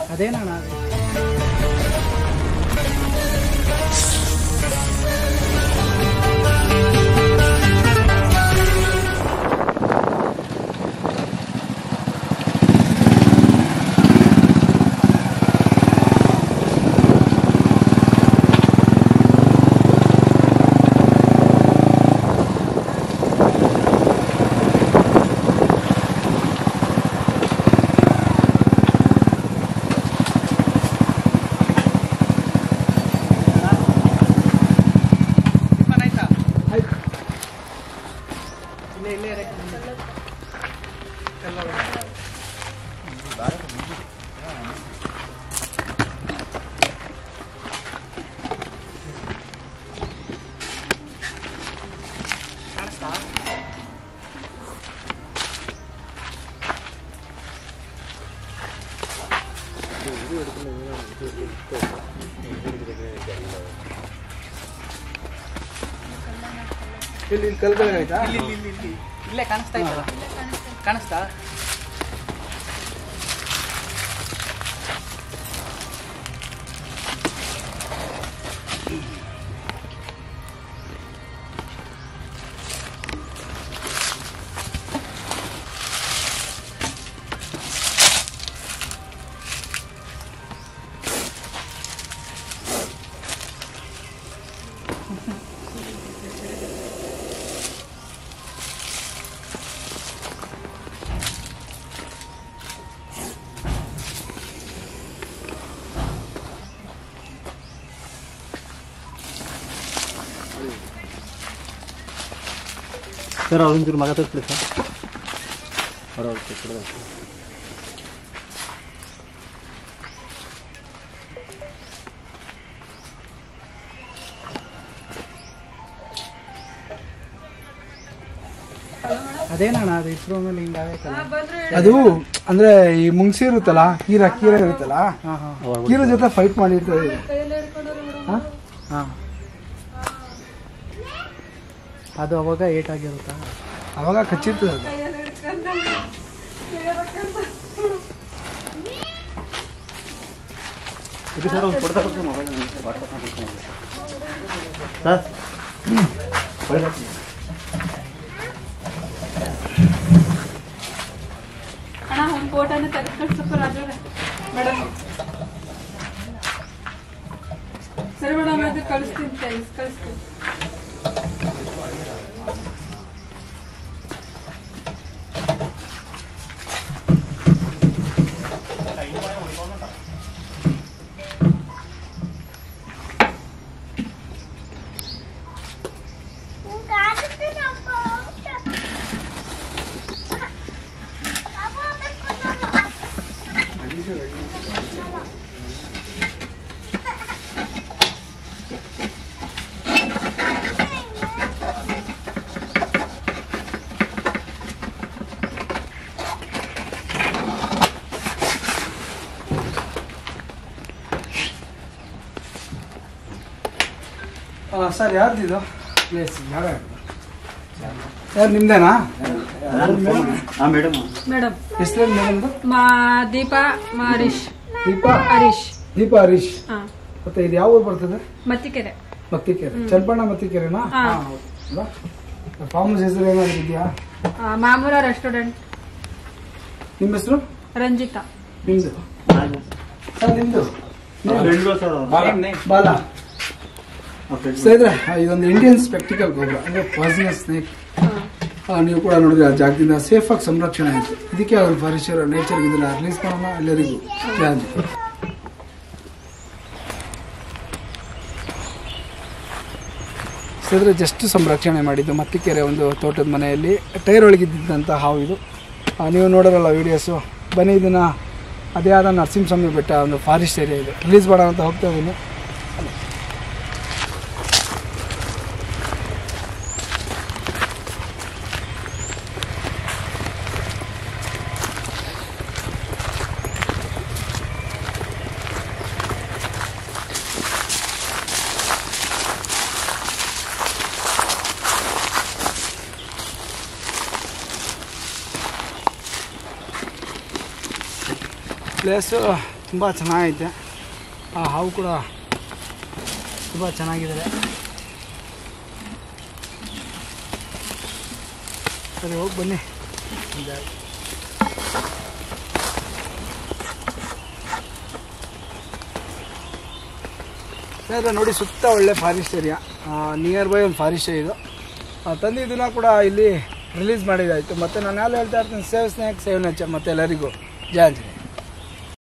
ಅದೇನಣ್ಣ ಇಲ್ಲಿ ಕಲ್ಕಲ್ ಆಯ್ತಾ ಇಲ್ಲೇ ಕಾಣಿಸ್ತಾ ಇತ್ತಲ್ಲ ಕಾಣಿಸ್ತಾ ಸರ್ ಅವ್ರೊಂಚೂರು ಮಗ ತೋರಿಸ್ಲಿ ಸರ್ ಅದೇನಣ್ಣ ಅದು ಇಸ್ರೋ ಮೇಲೆ ಹಿಂಗಾಗೈತಲ್ಲ ಅದು ಅಂದ್ರೆ ಈ ಮುಂಗ್ಸಿ ಇರುತ್ತಲ್ಲ ಕೀರ ಇರುತ್ತಲ್ಲ ಕೀರ ಜೊತೆ ಫೈಟ್ ಮಾಡಿರ್ತದೆ ಅದು ಅವಾಗ ಏಟ್ ಆಗಿರುತ್ತಾ ಅವಾಗ ಕಚ್ಚಿರ್ತದೆ ಅದು ಇದು ಸರ್ ಒಂದು ಕೊಡ್ತಾ ಕೊಡ್ತೀವಿ ಮೊಬೈಲ್ ಸರ್ ಅಣ್ಣ ಒಂದು ಫೋಟೋನ ತೆಗೆದುಕೊಳ್ಸಪ್ಪ ರಾಜು ಮೇಡಮ್ ಸರಿ ಮೇಡಮ್ ಅದು ಕಳಿಸ್ತೀನಿ ಕಳಿಸ್ತೀನಿ ಸರ್ ಯಾರ್ದಿದು ಪ್ಲೇಸ್ ಯಾರು ನಿಮ್ದೇನಾ ಮೇಡಮ್ ಹೆಸರು ಮೇಡಮ್ದು ದೀಪಾ ಹರೀಶ್ ದೀಪಾ ಹರೀಶ್ ಮತ್ತೆ ಇದು ಯಾವ ಊರು ಬರ್ತದೆ ಮತ್ತಿಕೆರೆ ಚನ್ನಪಣ್ಣ ಮತ್ತಿಕೆರೆನಾ ಫಾರ್ಮ್ ಹೆಸರು ಏನಾದ್ರು ಇದೆಯಾ ಮಾಮೂಲ ರೆಸ್ಟೋರೆಂಟ್ ನಿಮ್ಮ ಹೆಸರು ರಂಜಿತಾ ನಿಮ್ದು ಸರ್ ನಿಮ್ದು ಬಾಲ ಸ್ನೇಹಿತರೆ ಇದೊಂದು ಇಂಡಿಯನ್ ಸ್ಪೆಕ್ಟಿಕಲ್ ಗೋಬ್ರಾ ಅಂದ್ರೆ ಪಾಯ್ಸನಸ್ ಸ್ನೇಕ್ ನೀವು ಕೂಡ ನೋಡಿದ್ರೆ ಆ ಜಾಗದಿಂದ ಸೇಫ್ ಆಗಿ ಸಂರಕ್ಷಣೆ ಆಯಿತು ಇದಕ್ಕೆ ಅವ್ರ ಫಾರೆಸ್ಟರ್ ನೇಚರ್ ಇದನ್ನ ರಿಲೀಸ್ ಮಾಡೋಣ ಎಲ್ಲರಿಗೂ ಸ್ನೇಹಿತರೆ ಜಸ್ಟ್ ಸಂರಕ್ಷಣೆ ಮಾಡಿದ್ದು ಮತ್ತಿಕೆರೆ ಒಂದು ತೋಟದ ಮನೆಯಲ್ಲಿ ಟೈರ್ ಒಳಗಿದ್ದಂಥ ಹಾವು ಇದು ನೀವು ನೋಡೋರಲ್ಲ ವೀಡಿಯೋಸು ಬನ್ನಿ ಇದನ್ನು ಅದೇ ಆದ ನರಸಿಂಹಸ್ವಾಮಿ ಬೆಟ್ಟ ಒಂದು ಫಾರೆಸ್ಟ್ ಏರಿಯಾ ಇದೆ ರಿಲೀಸ್ ಮಾಡೋಣ ಅಂತ ಹೋಗ್ತಾ ಇದ್ದೀನಿ ಪ್ಲೇಸು ತುಂಬ ಚೆನ್ನಾಗೈತೆ. ಆ ಹಾವು ಕೂಡ ತುಂಬ ಚೆನ್ನಾಗಿದ್ದಾರೆ. ಸರಿ ಹೋಗಿ ಬನ್ನಿ. ಸ್ನೇಹಿತರೆ ನೋಡಿ, ಸುತ್ತ ಒಳ್ಳೆ ಫಾರೆಸ್ಟ್ ಏರಿಯಾ, ನಿಯರ್ ಬೈ ಒಂದು ಫಾರೆಸ್ಟ್ ಇದು. ತಂದಿದ್ದನ್ನ ಕೂಡ ಇಲ್ಲಿ ರಿಲೀಸ್ ಮಾಡಿದ್ದಾಯಿತು. ಮತ್ತು ನಾನು ಯಾರು ಹೇಳ್ತಾ ಇರ್ತೀನಿ, ಸೇವ್ ಸ್ನ್ಯಾಕ್ ಸೇವ್ ನೇಚರ್. ಮತ್ತು ಎಲ್ಲರಿಗೂ ಜಯ ಆಂಜನೇಯ.